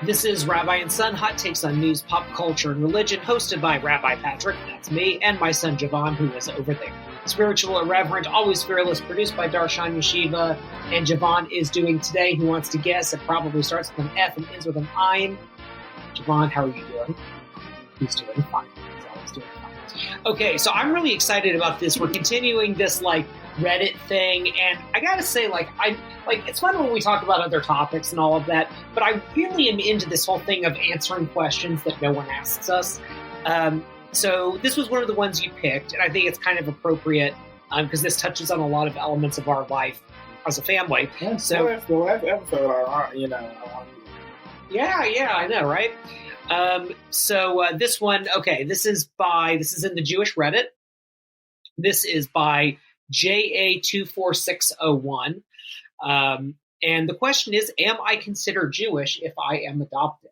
This is Rabbi Son, hot takes on news, pop culture, and religion, hosted by Rabbi Patrick, that's me, and my son Javon, who is over there. Spiritual, irreverent, always fearless, produced by Darshan Yeshiva, and Javon is doing today. Who wants to guess? It probably starts with an F and ends with an I. Javon, how are you doing? He's doing fine. He's always doing fine. Okay, so I'm really excited about this. We're continuing this, Reddit thing, and I gotta say, it's fun when we talk about other topics and all of that, but I really am into this whole thing of answering questions that no one asks us. So this was one of the ones you picked, and I think it's kind of appropriate because this touches on a lot of elements of our life as a family. Yeah, so that's the last episode, Yeah, I know, right? This one, okay, this is in the Jewish Reddit. This is by JA24601. And the question is, am I considered Jewish if I am adopted?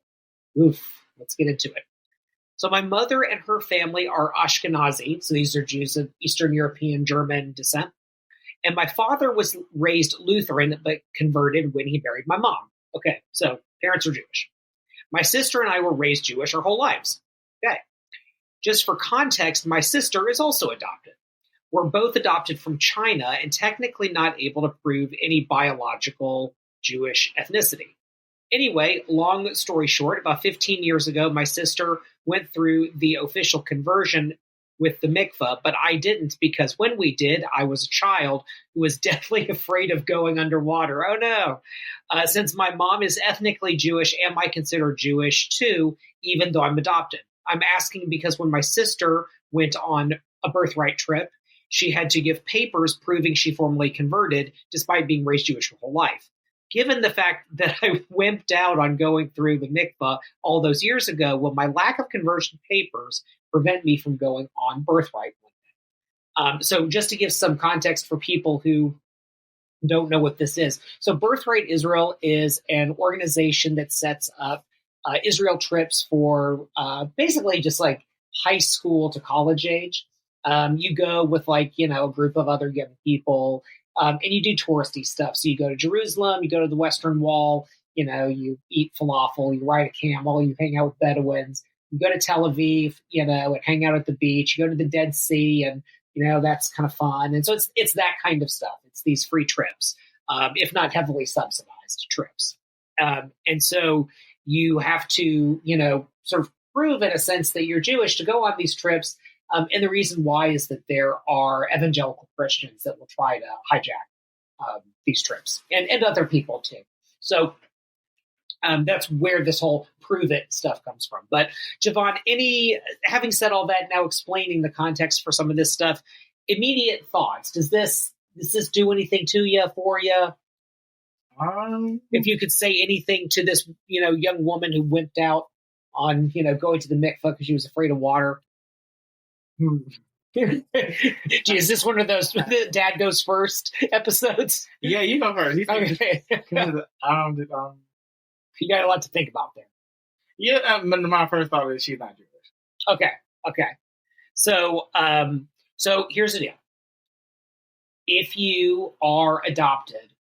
Oof, let's get into it. So my mother and her family are Ashkenazi. So these are Jews of Eastern European German descent. And my father was raised Lutheran, but converted when he married my mom. Okay, so parents are Jewish. My sister and I were raised Jewish our whole lives. Okay. Just for context, my sister is also adopted. We're both adopted from China and technically not able to prove any biological Jewish ethnicity. Anyway, long story short, about 15 years ago, my sister went through the official conversion with the mikveh, but I didn't because when we did, I was a child who was deathly afraid of going underwater. Oh no. Since my mom is ethnically Jewish, am I considered Jewish too, even though I'm adopted? I'm asking because when my sister went on a birthright trip, she had to give papers proving she formally converted despite being raised Jewish her whole life. Given the fact that I wimped out on going through the mikveh all those years ago, will my lack of conversion papers prevent me from going on birthright one day? So just to give some context for people who don't know what this is. So Birthright Israel is an organization that sets up Israel trips for basically just like high school to college age. You go with a group of other young people, and you do touristy stuff. So you go to Jerusalem, you go to the Western Wall, you eat falafel, you ride a camel, you hang out with Bedouins, you go to Tel Aviv, and hang out at the beach, you go to the Dead Sea, and, that's kind of fun. And so it's that kind of stuff. It's these free trips, if not heavily subsidized trips. And so you have to, sort of prove in a sense that you're Jewish to go on these trips. And the reason why is that there are evangelical Christians that will try to hijack these trips and other people too. So that's where this whole prove it stuff comes from. But Javon, having said all that, now explaining the context for some of this stuff, immediate thoughts. Does this do anything to you, for you? If you could say anything to this, young woman who wimped out on, going to the mikveh because she was afraid of water. Is this one of those dad goes first episodes? Yeah, you go first. Okay. You got a lot to think about there. Yeah, my first thought is she's not Jewish. Okay. So here's the deal. If you are adopted,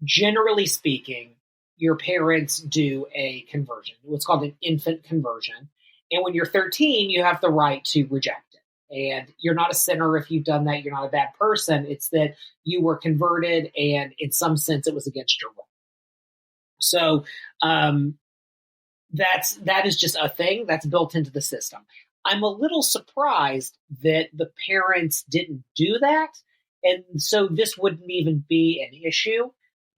generally speaking, your parents do a conversion, what's called an infant conversion. And when you're 13, you have the right to reject it. And you're not a sinner if you've done that. You're not a bad person. It's that you were converted, and in some sense, it was against your will. So that is just a thing that's built into the system. I'm a little surprised that the parents didn't do that, and so this wouldn't even be an issue.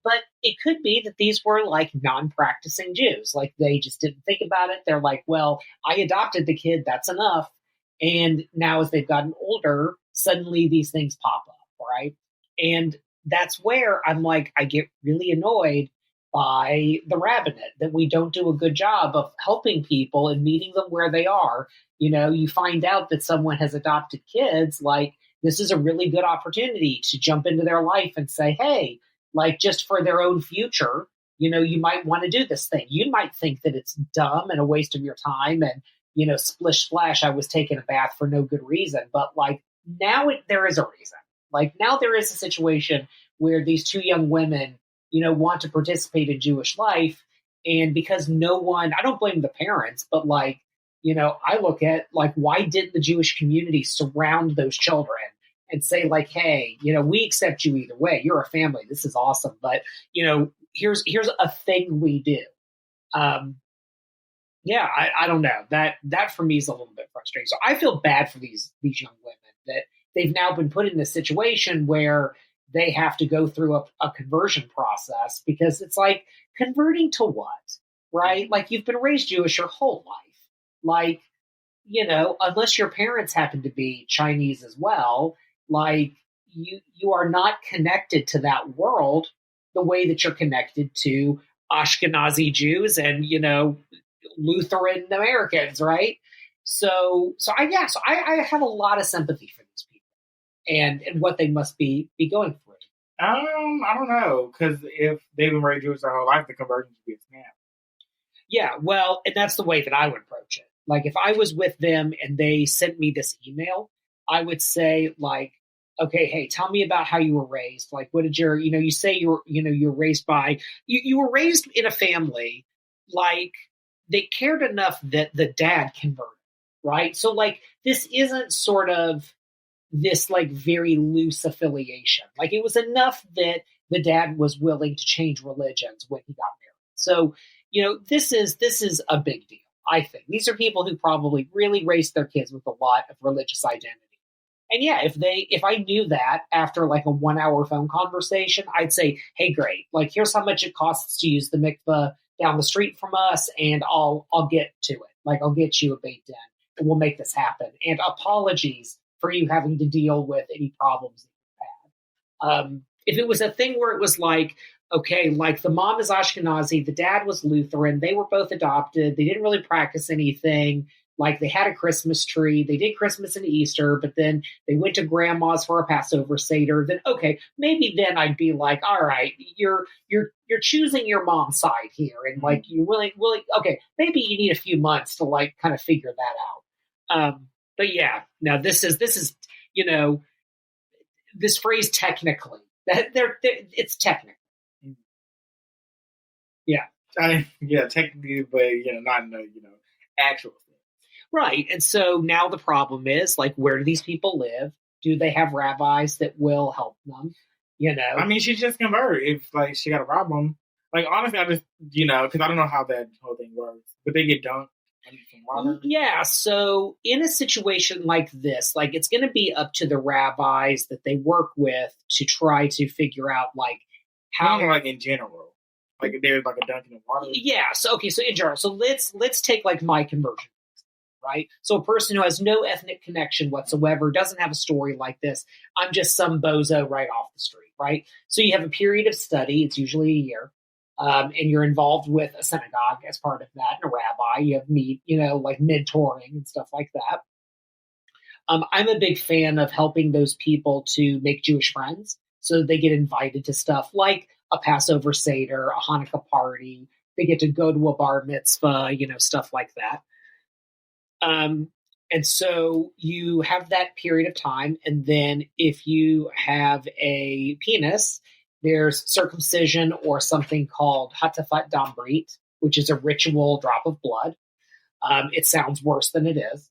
But it could be that these were non-practicing Jews. They just didn't think about it. They're like, well, I adopted the kid. That's enough. And now as they've gotten older, suddenly these things pop up, right? And that's where I'm I get really annoyed by the rabbinate, that we don't do a good job of helping people and meeting them where they are. You find out that someone has adopted kids, this is a really good opportunity to jump into their life and say, hey, just for their own future, you might want to do this thing. You might think that it's dumb and a waste of your time and, splish splash, I was taking a bath for no good reason. But now there is a reason. Now there is a situation where these two young women, want to participate in Jewish life. And because no one, I don't blame the parents, but like, I look at like, why didn't the Jewish community surround those children and say like, hey, we accept you either way. You're a family. This is awesome. But, here's a thing we do. I don't know. That for me is a little bit frustrating. So I feel bad for these young women that they've now been put in this situation where they have to go through a conversion process, because it's like, converting to what, right? Like, you've been raised Jewish your whole life. Like, unless your parents happen to be Chinese as well, like you are not connected to that world the way that you're connected to Ashkenazi Jews and, Lutheran Americans, right? So I have a lot of sympathy for these people and what they must be going through. I don't know, because if they've been raised Jewish their whole life, the conversion should be a scam. Yeah, well, and that's the way that I would approach it. Like, if I was with them and they sent me this email, I would say like, okay, hey, tell me about how you were raised. Like, what did you say you're raised by, you were raised in a family, like, they cared enough that the dad converted, right? So like, this isn't sort of this like very loose affiliation. Like, it was enough that the dad was willing to change religions when he got married. So, this is a big deal. I think these are people who probably really raised their kids with a lot of religious identity. And yeah, if I knew that after like a 1 hour phone conversation, I'd say, hey, great. Like, here's how much it costs to use the mikveh down the street from us, and I'll get to it. Like, I'll get you a Beit Din, and we'll make this happen. And apologies for you having to deal with any problems that you had. If it was a thing where it was like, okay, like the mom is Ashkenazi, the dad was Lutheran, they were both adopted, they didn't really practice anything, like they had a Christmas tree, they did Christmas and Easter, but then they went to grandma's for a Passover Seder, then okay, maybe then I'd be like, all right, you're choosing your mom's side here, and like you're willing, okay, maybe you need a few months to like kind of figure that out. But yeah, now this is this phrase technically, that it's technical. Yeah. Technically, but not in the actual thing. Right. And so now the problem is, like, where do these people live? Do they have rabbis that will help them? I mean, she just converted. If like she got a problem, like honestly, I just because I don't know how that whole thing works, but they get dunked under some water. Yeah. So in a situation like this, like, it's going to be up to the rabbis that they work with to try to figure out like how, like in general, like if there's like a dunk in the water. Yeah. So okay. So in general, so let's take like my conversion. Right? So a person who has no ethnic connection whatsoever, doesn't have a story like this. I'm just some bozo right off the street, right? So you have a period of study. It's usually a year. And you're involved with a synagogue as part of that, and a rabbi. You have like mentoring and stuff like that. I'm a big fan of helping those people to make Jewish friends. So they get invited to stuff like a Passover Seder, a Hanukkah party. They get to go to a bar mitzvah, stuff like that. And so you have that period of time. And then if you have a penis, there's circumcision or something called hatafat dam brit, which is a ritual drop of blood. It sounds worse than it is.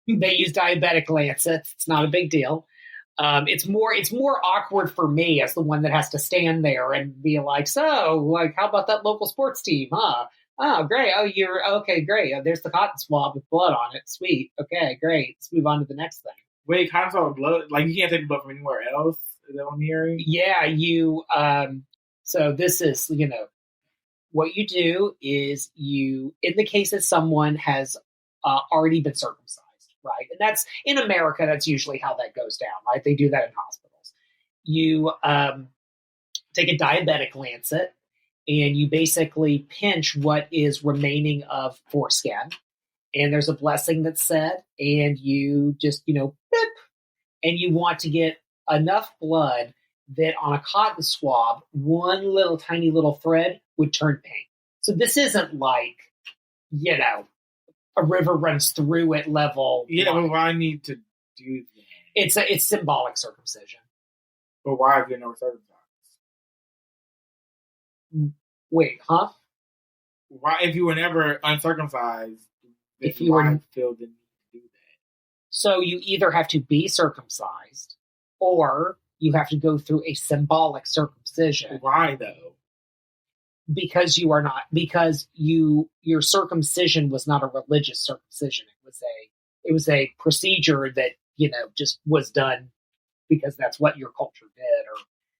They use diabetic lancets. It's not a big deal. It's more awkward for me as the one that has to stand there and be like, so, like, how about that local sports team, huh? Oh, great. Oh, you're okay. Great. There's the cotton swab with blood on it. Sweet. Okay, great. Let's move on to the next thing. Wait, cotton swab with blood? Like, you can't take blood from anywhere else? Is that what I'm hearing? Yeah, so this is, what you do is in the case that someone has already been circumcised, right? And that's, in America, that's usually how that goes down, right? They do that in hospitals. You take a diabetic lancet, and you basically pinch what is remaining of foreskin. And there's a blessing that's said, and you just, beep, and you want to get enough blood that on a cotton swab, one little tiny little thread would turn pink. So this isn't like, a river runs through it level. Yeah, but why need to do that? It's symbolic circumcision. But why have you never circumcised? Wait, huh? why, if you were never uncircumcised, If you were, feel the need to do that? so you either have to be circumcised, or you have to go through a symbolic circumcision. Why though? Because you are not, because your circumcision was not a religious circumcision. It was a procedure that, just was done because that's what your culture did,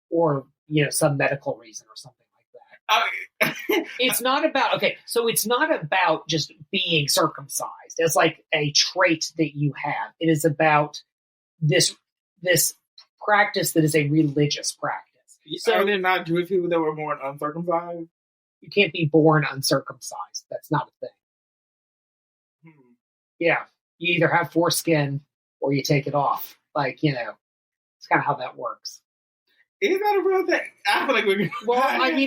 or some medical reason or something like that. It's not about, so it's not about just being circumcised as like a trait that you have. It is about this practice that is a religious practice. So are there not Jewish people that were born uncircumcised? You can't be born uncircumcised. That's not a thing. Yeah. You either have foreskin or you take it off. Like, it's kind of how that works. Is that a real thing? I feel like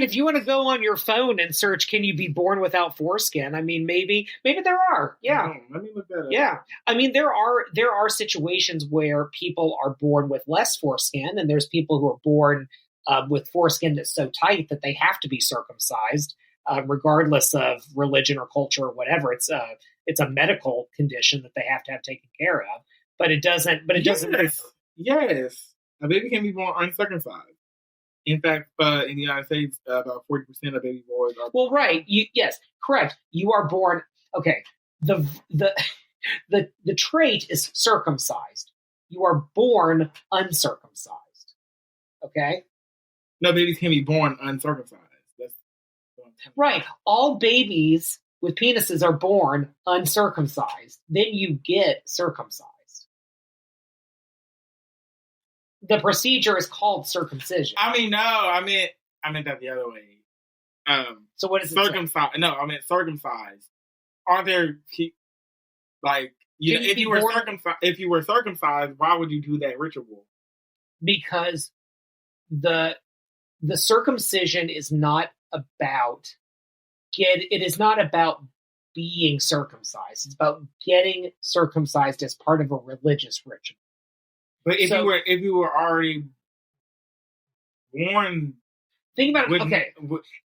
if you want to go on your phone and search, can you be born without foreskin? I mean, maybe there are. Yeah. Let me look that up. Yeah. I mean, there are situations where people are born with less foreskin, and there's people who are born with foreskin that's so tight that they have to be circumcised, regardless of religion or culture or whatever. It's a medical condition that they have to have taken care of. But it doesn't. Yes. A baby can be born uncircumcised. In fact, in the United States, about 40% of baby boys are. Well, right. Yes, correct. You are born. Okay. The trait is circumcised. You are born uncircumcised. Okay. No, babies can be born uncircumcised. That's right. All babies with penises are born uncircumcised. Then you get circumcised. The procedure is called circumcision. I mean, no, I meant that the other way. So what is it? Circumcised? No, I meant circumcised. Aren't there like if you were circumcised, why would you do that ritual? Because the circumcision is not about it is not about being circumcised. It's about getting circumcised as part of a religious ritual. But if you were already born, think about it.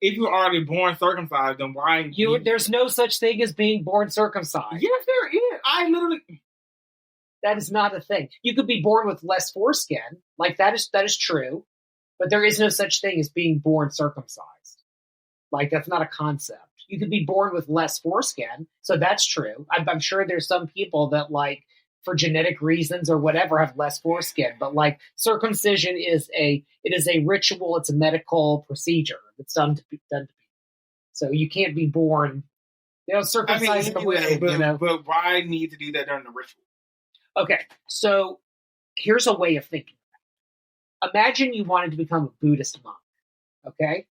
If you were already born circumcised, then why? There's no such thing as being born circumcised. Yes, there is. That is not a thing. You could be born with less foreskin, like that is true, but there is no such thing as being born circumcised. Like that's not a concept. You could be born with less foreskin, so that's true. I'm sure there's some people that like, for genetic reasons or whatever, have less foreskin. But like circumcision is a ritual. It's a medical procedure that's done to people. So you can't be born, circumcised. But why need to do that during the ritual? Okay, so here's a way of thinking. Imagine you wanted to become a Buddhist monk. Okay,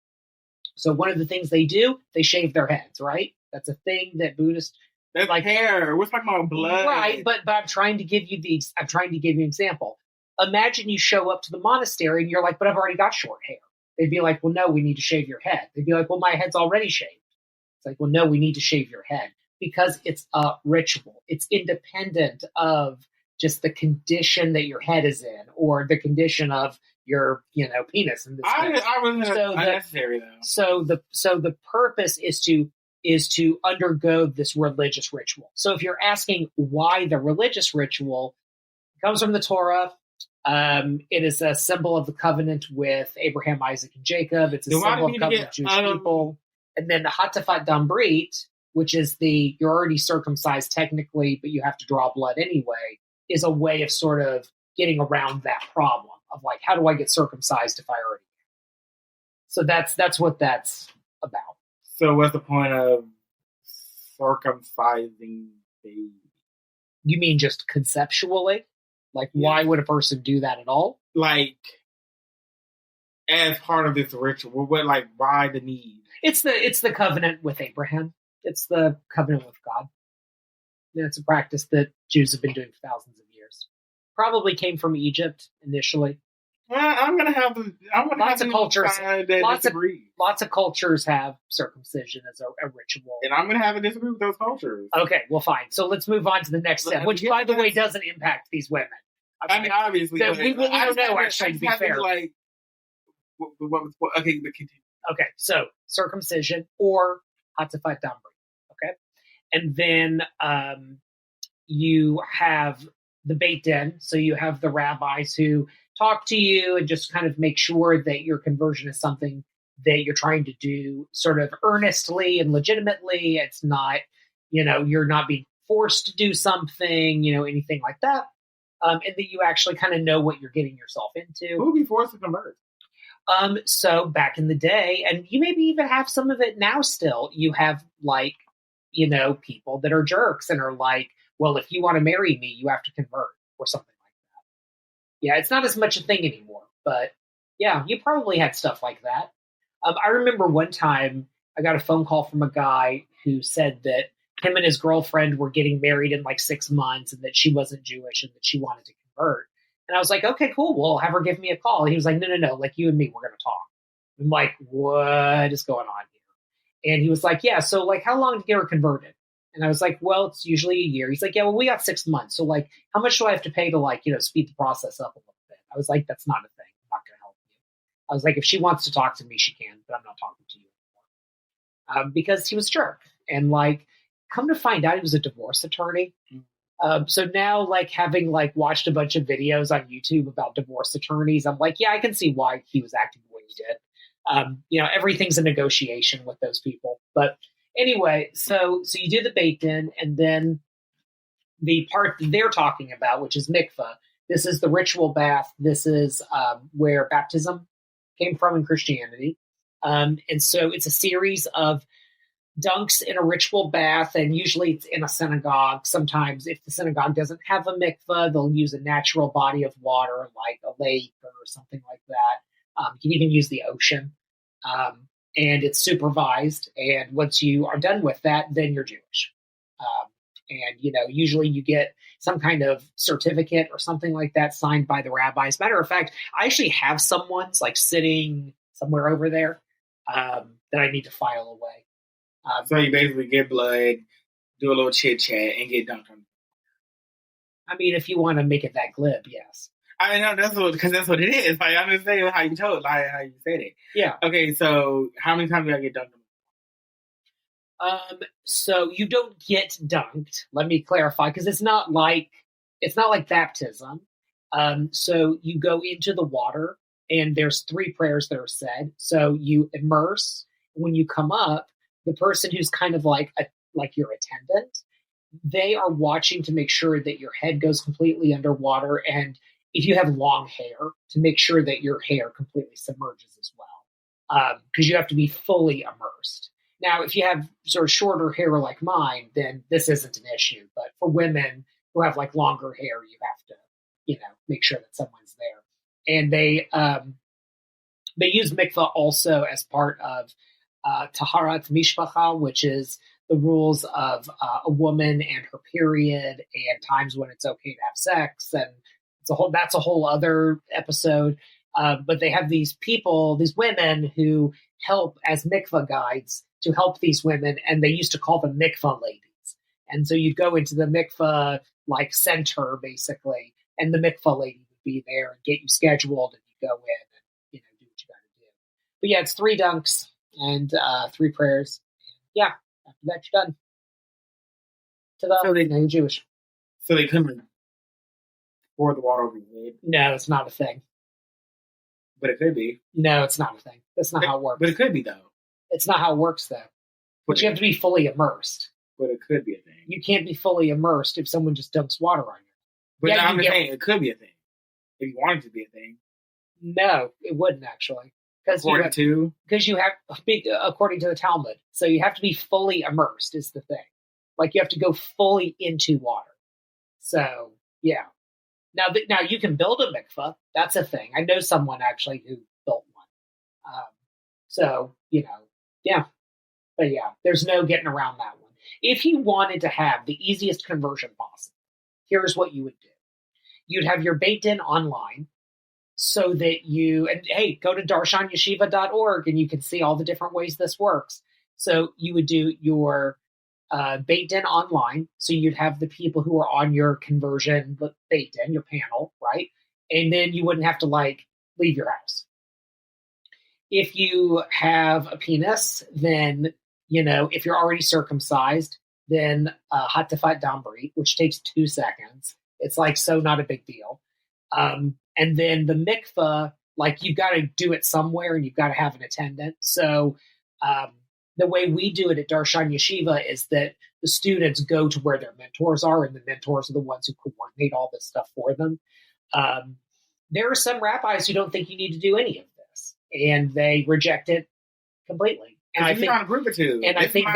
so one of the things they do, they shave their heads. Right, that's a thing that Buddhists. That's like hair. We're talking about blood, right? But I'm trying to give you an example. Imagine you show up to the monastery and you're like, "But I've already got short hair." They'd be like, "Well, no, we need to shave your head." They'd be like, "Well, my head's already shaved." It's like, "Well, no, we need to shave your head because it's a ritual. It's independent of just the condition that your head is in or the condition of your, penis." In this case. I was unnecessary though. So the purpose is to undergo this religious ritual. So if you're asking why the religious ritual, it comes from the Torah. It is a symbol of the covenant with Abraham, Isaac, and Jacob. It's a symbol of the covenant with Jewish people. And then the Hatafat Dambrit, which is you're already circumcised technically, but you have to draw blood anyway, is a way of sort of getting around that problem of like, how do I get circumcised if I already am? So that's what that's about. So what's the point of circumcising baby? You mean just conceptually? Like, why would a person do that at all? Like, as part of this ritual, why the need? It's the covenant with Abraham. It's the covenant with God. And it's a practice that Jews have been doing for thousands of years. Probably came from Egypt initially. Well, I'm gonna have lots of cultures. Lots of cultures have circumcision as a ritual, and I'm gonna have a disagree with those cultures. Okay, well, fine. So let's move on to the next step, which, by the way, doesn't impact these women. I mean, obviously, we don't know. Actually, to be fair, okay, but continue. Okay, so circumcision, or Hatzafat Damri. Okay. And then you have the Beit Din. So you have the rabbis who talk to you and just kind of make sure that your conversion is something that you're trying to do sort of earnestly and legitimately. It's not, you're not being forced to do something, anything like that. And that you actually kind of know what you're getting yourself into. Who would be forced to convert? So back in the day, and you maybe even have some of it now still, you have people that are jerks and are like, well, if you want to marry me, you have to convert or something like that. Yeah, it's not as much a thing anymore, but yeah, you probably had stuff like that. I remember one time I got a phone call from a guy who said that him and his girlfriend were getting married in like 6 months and that she wasn't Jewish and that she wanted to convert. And I was like, okay, cool. Well, have her give me a call. And he was like, no. Like you and me, we're going to talk. I'm like, what is going on here? And he was like, yeah. So like, how long to get her converted? And I was like, well, it's usually a year. He's like, yeah, well, we got 6 months. So like, how much do I have to pay to like, speed the process up a little bit? I was like, that's not a thing. I'm not going to help you. I was like, if she wants to talk to me, she can, but I'm not talking to you anymore. Because he was a jerk. And like, come to find out, he was a divorce attorney. So now, like, having like watched a bunch of videos on YouTube about divorce attorneys, I'm like, yeah, I can see why he was acting the way he did. Everything's a negotiation with those people. But anyway, so you do the Beit Din, and then the part that they're talking about, which is mikveh. This is the ritual bath. This is where baptism came from in Christianity. And so it's a series of dunks in a ritual bath, and usually it's in a synagogue. Sometimes if the synagogue doesn't have a mikveh, they'll use a natural body of water like a lake or something like that. You can even use the ocean. And it's supervised. And once you are done with that, then you're Jewish. And usually you get some kind of certificate or something like that signed by the rabbi. As a matter of fact, I actually have someone's like sitting somewhere over there that I need to file away. So you basically get blood, do a little chit chat, and get dunked on. I mean, if you want to make it that glib, yes. I know because that's what it is. Like, I understand how you told, like how you said it. Yeah. Okay, so how many times do I get dunked on? So you don't get dunked. Let me clarify, because it's not like baptism. So you go into the water, and there's 3 prayers that are said. So you immerse. When you come up, the person who's kind of like your attendant, they are watching to make sure that your head goes completely underwater, and if you have long hair, to make sure that your hair completely submerges as well, because you have to be fully immersed. Now, if you have sort of shorter hair like mine, then this isn't an issue. But for women who have like longer hair, you have to, make sure that someone's there. And they use mikvah also as part of Taharat Mishpacha, which is the rules of a woman and her period and times when it's okay to have sex. And that's a whole other episode. But they have these women who help as mikvah guides to help these women. And they used to call them mikvah ladies. And so you'd go into the mikvah like center basically, and the mikvah lady would be there and get you scheduled, and you go in and, do what you got to do. But yeah, it's 3 dunks and 3 prayers. Yeah, after that, you're done. Ta-da, now you're Jewish. So they couldn't pour the water over your head? No, it's not a thing. But it could be. No, it's not a thing. That's not how it works. But it could be, though. It's not how it works, though. But you have to be fully immersed. But it could be a thing. You can't be fully immersed if someone just dumps water on you. But I'm just saying, it could be a thing. If you wanted it to be a thing. No, it wouldn't, actually. According to the Talmud. So you have to be fully immersed is the thing. Like you have to go fully into water. So, yeah. Now you can build a mikveh. That's a thing. I know someone actually who built one. Yeah. But yeah, there's no getting around that one. If you wanted to have the easiest conversion possible, here's what you would do. You'd have your Beit Din online so that go to darshan.yeshiva.org and you can see all the different ways this works. So you would do your Beit Din online. So you'd have the people who are on your conversion Beit Din, your panel, right? And then you wouldn't have to leave your house. If you have a penis, then if you're already circumcised, then Hatafat Dambri, which takes 2 seconds. It's like so not a big deal. And then the mikvah, like you've got to do it somewhere and you've got to have an attendant. So the way we do it at Darshan Yeshiva is that the students go to where their mentors are, and the mentors are the ones who coordinate all this stuff for them. There are some rabbis who don't think you need to do any of this, and they reject it completely. And I think, not a group of two. And I think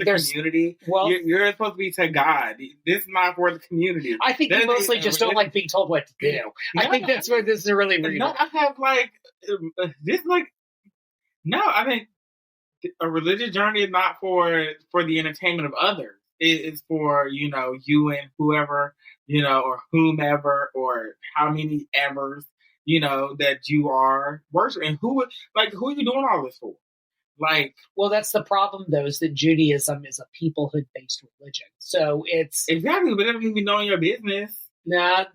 there's community. Well, you're supposed to be to God. This is not for the community. I think you mostly just don't like being told what to do. I think that's where this is really weird. No, I have I think a religious journey is not for the entertainment of others. It is for you and whoever or whomever or how many evers that you are worshiping. Who are you doing all this for? Well, that's the problem, though, is that Judaism is a peoplehood-based religion. So it's... Exactly, but it doesn't mean knowing your business. No,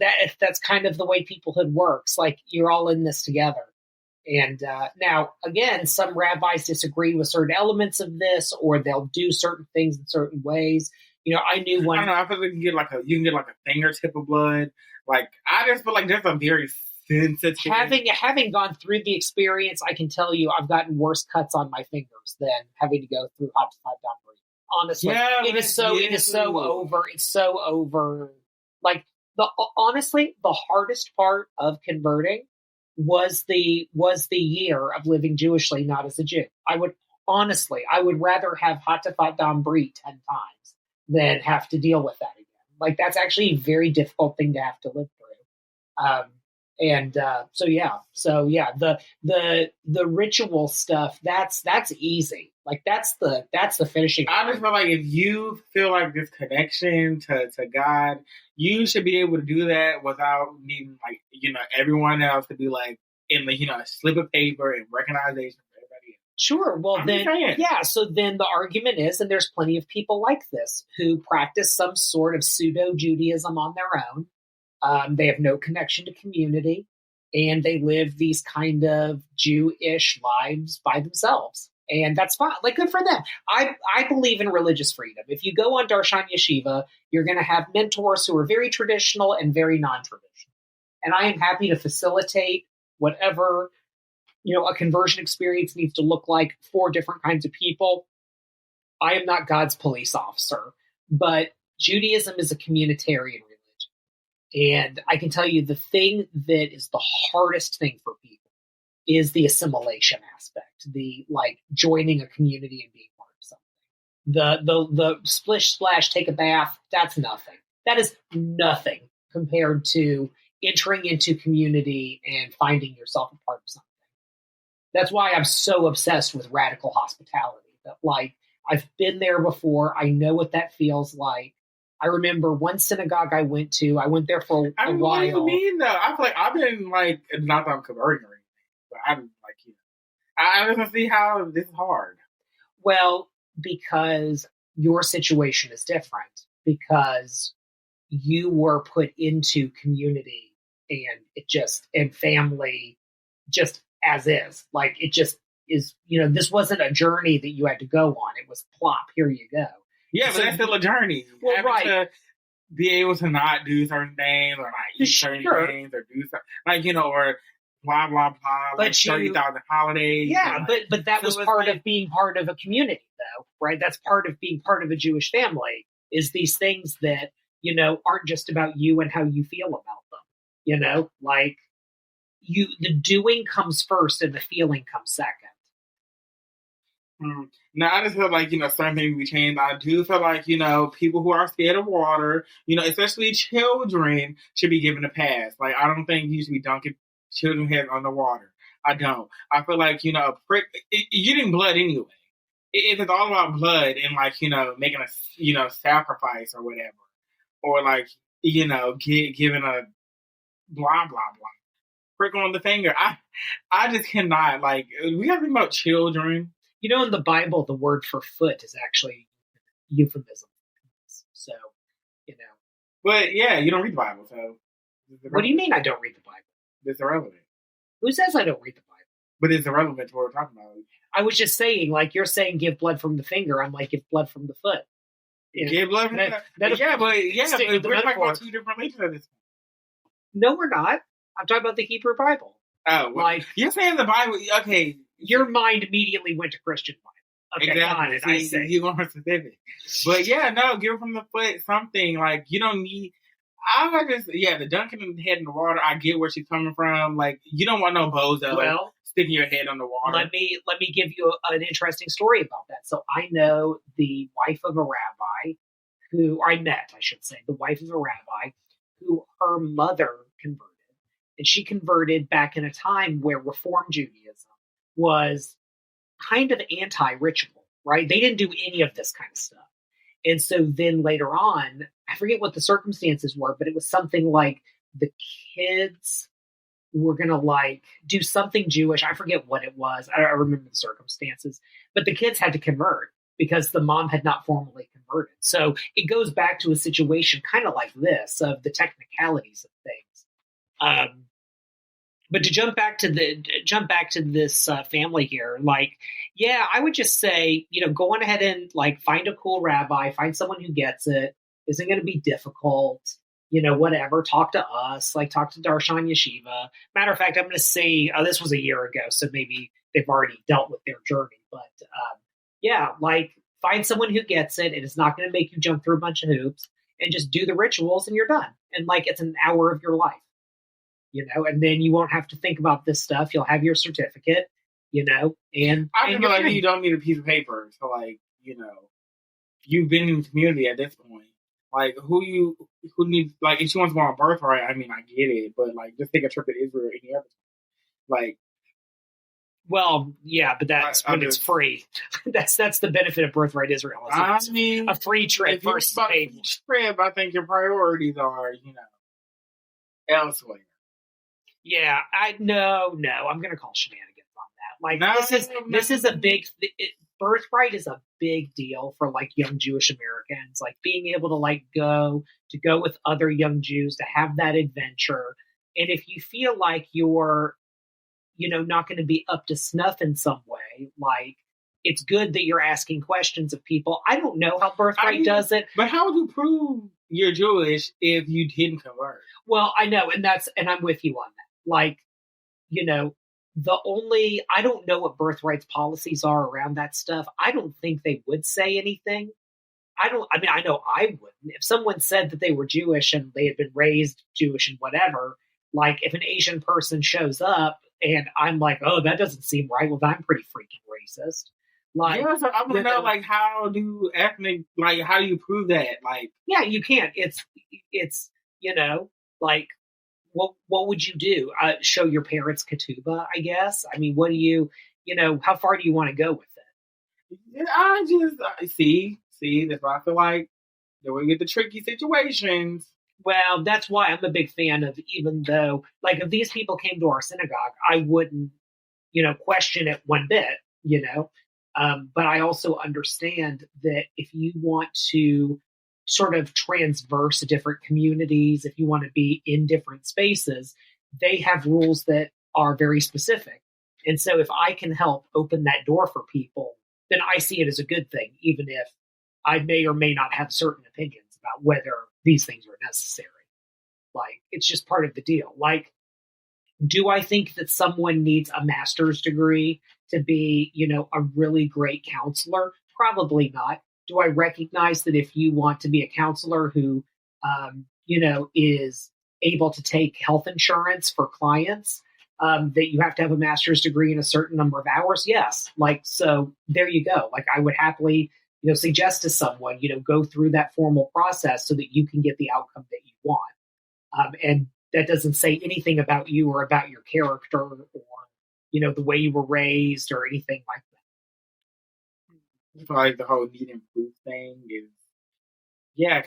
that's kind of the way peoplehood works. Like, you're all in this together. And now, again, some rabbis disagree with certain elements of this, or they'll do certain things in certain ways. I knew one... I don't know, I feel like you can get a fingertip of blood. I just feel like that's a very... Having gone through the experience, I can tell you I've gotten worse cuts on my fingers than having to go through Hatafat Dambri. Honestly, it is so over. It's so over. Honestly, the hardest part of converting was the year of living Jewishly, not as a Jew. I would rather have Hatafat Dambri 10 times than have to deal with that again. That's actually a very difficult thing to have to live through. The ritual stuff, that's easy. That's the finishing. I just feel like if you feel like this connection to God, you should be able to do that without needing everyone else to be in the slip of paper and recognition for everybody else. Sure. Well, so then the argument is, and there's plenty of people like this who practice some sort of pseudo Judaism on their own. They have no connection to community, and they live these kind of Jewish lives by themselves. And that's fine. Good for them. I believe in religious freedom. If you go on Darshan Yeshiva, you're going to have mentors who are very traditional and very non-traditional. And I am happy to facilitate whatever, a conversion experience needs to look like for different kinds of people. I am not God's police officer, but Judaism is a communitarian religion. And I can tell you the thing that is the hardest thing for people is the assimilation aspect, the joining a community and being part of something. The splish splash, take a bath, that's nothing. That is nothing compared to entering into community and finding yourself a part of something. That's why I'm so obsessed with radical hospitality. That I've been there before. I know what that feels like. I remember one synagogue I went there for a while. What do you mean, though? I feel like I've been, not that I'm converting or anything, but I'm, I just see how this is hard. Well, because your situation is different. Because you were put into community and family just as is. It just is, this wasn't a journey that you had to go on. It was plop, here you go. Yeah, but that's still a journey. Well, having to be able to not do certain things or not eat certain things or do something, or blah, blah, blah, 30,000 holidays. Yeah, but that was part of being part of a community, though, right? That's part of being part of a Jewish family, is these things that, aren't just about you and how you feel about them. The doing comes first and the feeling comes second. Now, I just feel like, certain things we change. I do feel like, people who are scared of water, especially children, should be given a pass. I don't think you should be dunking children's heads underwater. I don't. I feel like, a prick, you're getting blood anyway. If it's all about blood and, making a, sacrifice or whatever, or, giving a blah, blah, blah, prick on the finger. I just cannot, we have to think about children. In the Bible, the word for foot is actually euphemism. So, But, yeah, you don't read the Bible, so... What do you mean I don't read the Bible? It's irrelevant. Who says I don't read the Bible? But it's irrelevant to what we're talking about. I was just saying, like, you're saying give blood from the finger. I'm like, give blood from the foot. Give blood from the foot. Yeah, but we're talking about two different religions at this point. No, we're not. I'm talking about the Hebrew Bible. Oh, well, like, you're saying the Bible, okay. Your mind immediately went to Christian Bible. Okay, exactly. Fine, I see. You want more specific. But yeah, no, give it from the foot, something. Like, you don't need, the dunking the head in the water, I get where she's coming from. Like, you don't want no bozo sticking your head on the water. Let me give you an interesting story about that. So I know the wife of a rabbi the wife of a rabbi who her mother converted. And she converted back in a time where Reform Judaism was kind of anti-ritual, right? They didn't do any of this kind of stuff. And so then later on, I forget what the circumstances were, but it was something like the kids were going to like do something Jewish. I forget what it was. I don't remember the circumstances, but the kids had to convert because the mom had not formally converted. So it goes back to a situation kind of like this of the technicalities of things. But to jump back to this family here, like, yeah, I would just say, go on ahead and like find a cool rabbi, find someone who gets it. Isn't going to be difficult, whatever. Talk to us, like talk to Darshan Yeshiva. Matter of fact, I'm going to say this was a year ago, so maybe they've already dealt with their journey. But like find someone who gets it. It is not going to make you jump through a bunch of hoops, and just do the rituals, and you're done. And like it's an hour of your life. And then you won't have to think about this stuff. You'll have your certificate, and I feel like you don't need a piece of paper. So like, you've been in the community at this point. Like who needs, like if she wants to go on birthright, I mean, I get it, but like just take a trip to Israel or any other time. Like, well, yeah, but that's when it's free. that's the benefit of Birthright Israel. I mean, a free trip versus paid trip. I think your priorities are, elsewhere. Yeah, no, I'm going to call shenanigans on that. Like this is a big birthright is a big deal for like young Jewish Americans, like being able to like go with other young Jews to have that adventure. And if you feel like you're, not going to be up to snuff in some way, like it's good that you're asking questions of people. I don't know how birthright does it, but how would you prove you're Jewish if you didn't convert? Well, I know, and I'm with you on that. Like, I don't know what birthright's policies are around that stuff. I don't think they would say anything. I know I wouldn't. If someone said that they were Jewish and they had been raised Jewish and whatever, like if an Asian person shows up and I'm like, oh, that doesn't seem right. Well, I'm pretty freaking racist. Like, yeah, so I want to know, like, how do you prove that? Like, yeah, you can't. It's, like, what would you do? Show your parents ketubah, I guess. I mean, what do you, how far do you want to go with it? Yeah, I just see. That's why I feel like that we get the tricky situations. Well, that's why I'm a big fan of, even though, like, if these people came to our synagogue, I wouldn't, question it one bit, but I also understand that if you want to sort of transverse different communities, if you want to be in different spaces, they have rules that are very specific. And so if I can help open that door for people, then I see it as a good thing, even if I may or may not have certain opinions about whether these things are necessary. Like, it's just part of the deal. Like, do I think that someone needs a master's degree to be, a really great counselor? Probably not. Do I recognize that if you want to be a counselor who, is able to take health insurance for clients, that you have to have a master's degree in a certain number of hours? Yes. Like, so there you go. Like, I would happily, suggest to someone, go through that formal process so that you can get the outcome that you want. And that doesn't say anything about you or about your character or, the way you were raised or anything like that. I feel like the whole need and proof thing is,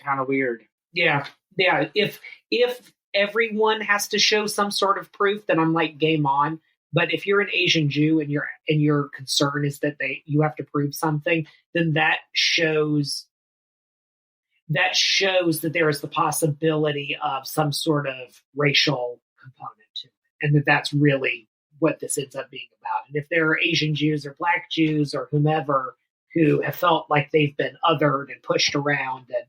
kind of weird. Yeah. If everyone has to show some sort of proof, then I'm like, game on. But if you're an Asian Jew and your concern is that you have to prove something, then that shows that there is the possibility of some sort of racial component to it, and that's really what this ends up being about. And if there are Asian Jews or Black Jews or whomever who have felt like they've been othered and pushed around and,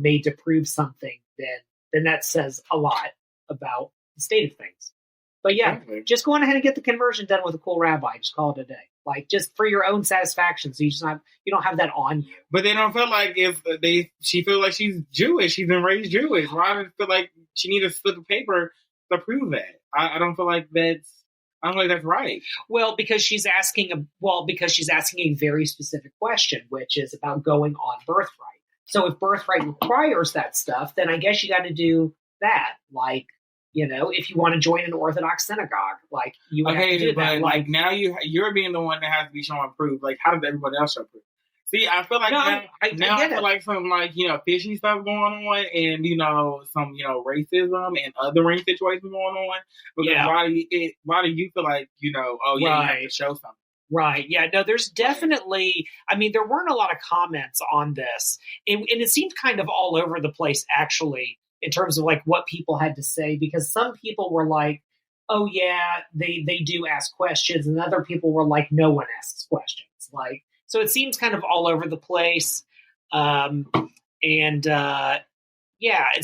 made to prove something, then that says a lot about the state of things. But yeah, just go on ahead and get the conversion done with a cool rabbi. Just call it a day. Like, just for your own satisfaction, so you don't have that on you. But they don't feel like she feels like she's Jewish, she's been raised Jewish. Why does it feel like she needs a slip of paper to prove that? I don't feel like that's right. Well, because she's asking a very specific question, which is about going on birthright. So if birthright requires that stuff, then I guess you got to do that. Like, if you want to join an Orthodox synagogue, like you have to do that. Like now you're being the one that has to be showing proof. Like, how does everybody else show proof? See, I feel like I feel like some fishy stuff going on, and some racism and other ring situations going on. Because why do you feel like you have to show something? Right. Yeah. No, there's definitely, there weren't a lot of comments on this. And it seemed kind of all over the place, actually, in terms of like what people had to say, because some people were like, oh yeah, they do ask questions. And other people were like, no one asks questions. Like, so it seems kind of all over the place. Yeah. And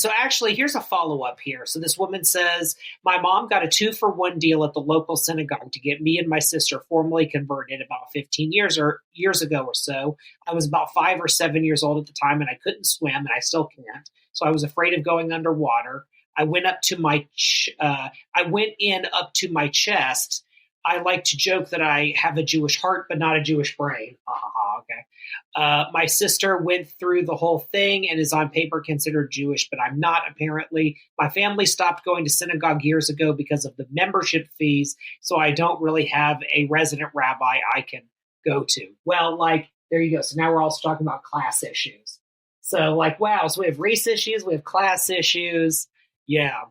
so actually, here's a follow-up here. So this woman says, my mom got a 2-for-1 deal at the local synagogue to get me and my sister formally converted about 15 years ago or so. I was about 5 or 7 years old at the time, and I couldn't swim, and I still can't. So I was afraid of going underwater. I went in up to my chest. I like to joke that I have a Jewish heart, but not a Jewish brain. Okay. My sister went through the whole thing and is on paper considered Jewish, but I'm not, apparently. My family stopped going to synagogue years ago because of the membership fees, so I don't really have a resident rabbi I can go to. Well, like, there you go. So now we're also talking about class issues. So, like, wow. So we have race issues. We have class issues. Yeah.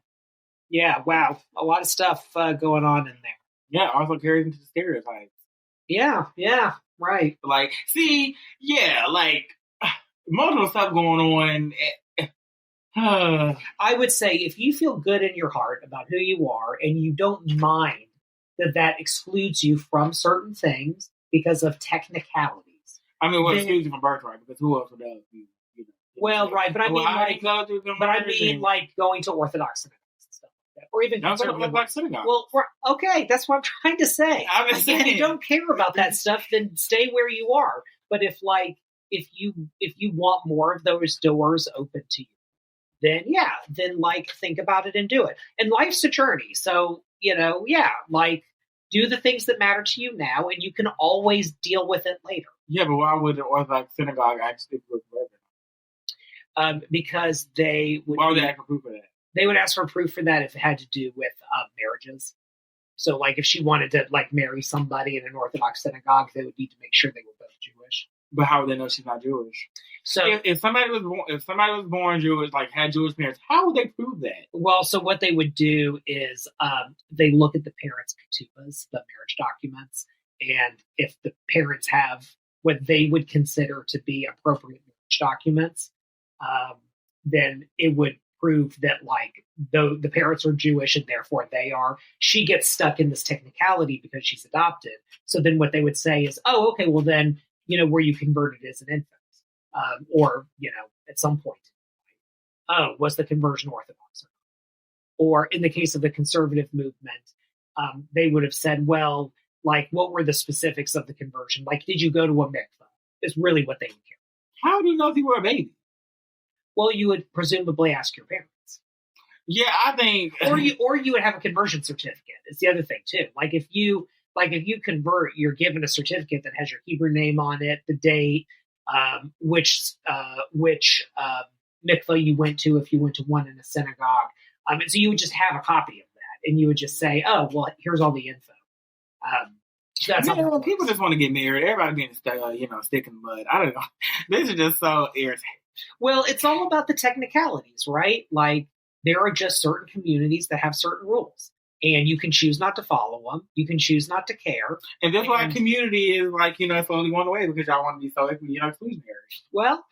Yeah, wow. A lot of stuff going on in there. Yeah, also carries into the stereotypes. Yeah, right. Like, see, like, multiple stuff going on. I would say if you feel good in your heart about who you are and you don't mind that excludes you from certain things because of technicalities. Excludes you from birthright, because who else would know? Well, right, but I mean, like going to Orthodox synagogues and stuff like that, or even Orthodox synagogue. Well, okay, that's what I'm trying to say. If you don't care about that stuff, then stay where you are. But if you want more of those doors open to you, then think about it and do it. And life's a journey, so do the things that matter to you now, and you can always deal with it later. Yeah, but why would the Orthodox synagogue actually look forever? Because they would. Why would they ask for proof for that? They would ask for proof for that if it had to do with marriages. So, like, if she wanted to marry somebody in an Orthodox synagogue, they would need to make sure they were both Jewish. But how would they know she's not Jewish? So, if somebody was born Jewish, had Jewish parents, how would they prove that? Well, so what they would do is they look at the parents' ketubas, the marriage documents, and if the parents have what they would consider to be appropriate marriage documents, then it would prove that though the parents are Jewish and therefore they are. She gets stuck in this technicality because she's adopted. So then what they would say is, oh, okay, well then, were you converted as an infant? Or, at some point. Oh, was the conversion Orthodox? Or in the case of the conservative movement, they would have said, well, what were the specifics of the conversion? Did you go to a mikveh? Is really what they would care. How do you know if you were a baby? Well, you would presumably ask your parents. Yeah, I think, or you would have a conversion certificate. It's the other thing too. If you convert, you're given a certificate that has your Hebrew name on it, the date, which mikveh you went to, if you went to one in a synagogue. And so you would just have a copy of that, and you would just say, "Oh, well, here's all the info." That's when people just want to get married. Everybody being stick in the mud. I don't know. This is just so irritating. Well, it's all about the technicalities, right? There are just certain communities that have certain rules, and you can choose not to follow them. You can choose not to care. And that's why community is it's only one way, because y'all want to be so exclusionary. Well,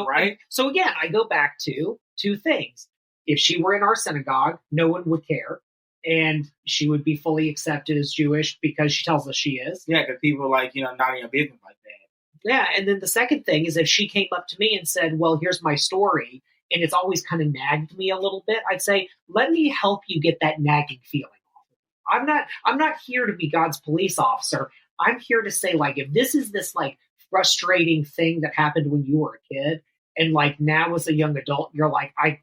right. So again, I go back to two things. If she were in our synagogue, no one would care. and she would be fully accepted as Jewish because she tells us she is. Yeah, because people not in your business like that. Yeah, and then the second thing is if she came up to me and said, well, here's my story, and it's always kind of nagged me a little bit, I'd say, let me help you get that nagging feeling off. I'm not here to be God's police officer. I'm here to say, if this is this frustrating thing that happened when you were a kid, and now as a young adult, you're I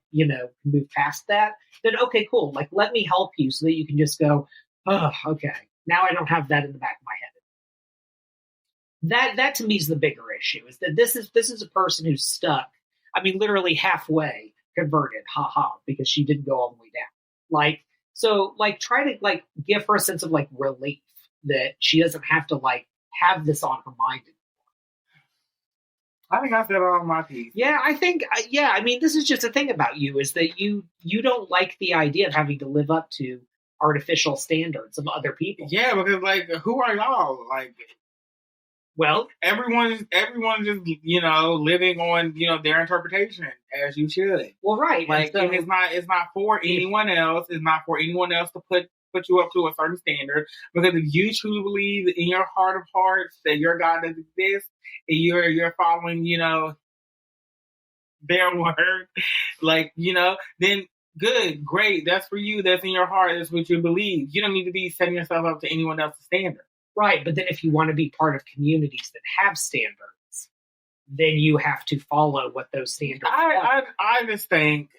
move past that, then okay, cool. Let me help you so that you can just go, oh, okay, now I don't have that in the back of my head. That to me is the bigger issue, is that this is a person who's stuck. I mean, literally halfway converted, because she didn't go all the way down. Try to give her a sense of relief that she doesn't have to have this on her mind. I think I said all my piece. Yeah, I think, I mean, this is just the thing about you, is that you don't like the idea of having to live up to artificial standards of other people. Yeah, because who are y'all? Well, everyone's just living on their interpretation, as you should. Well, right. And it's not for anyone else. It's not for anyone else to put you up to a certain standard. Because if you truly believe in your heart of hearts that your God does exist, and you're following their word, then good, great. That's for you. That's in your heart. That's what you believe. You don't need to be setting yourself up to anyone else's standard. Right, but then if you want to be part of communities that have standards, then you have to follow what those standards are. I just think,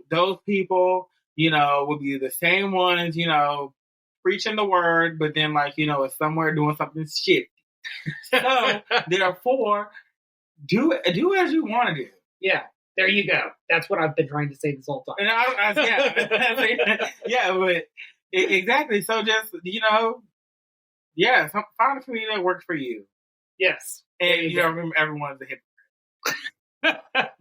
those people, would be the same ones, preaching the word, but then is somewhere doing something shit. So therefore, do as you want to do. Yeah, there you go. That's what I've been trying to say this whole time. And yeah, but exactly. So just find a community that works for you. Yes, and remember, everyone's a hypocrite.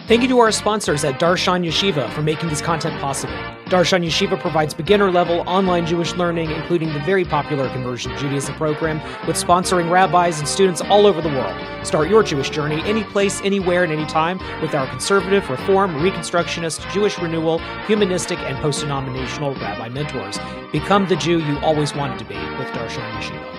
Thank you to our sponsors at Darshan Yeshiva for making this content possible. Darshan Yeshiva provides beginner-level online Jewish learning, including the very popular Conversion to Judaism program, with sponsoring rabbis and students all over the world. Start your Jewish journey any place, anywhere, and anytime with our conservative, reform, reconstructionist, Jewish renewal, humanistic, and post-denominational rabbi mentors. Become the Jew you always wanted to be with Darshan Yeshiva.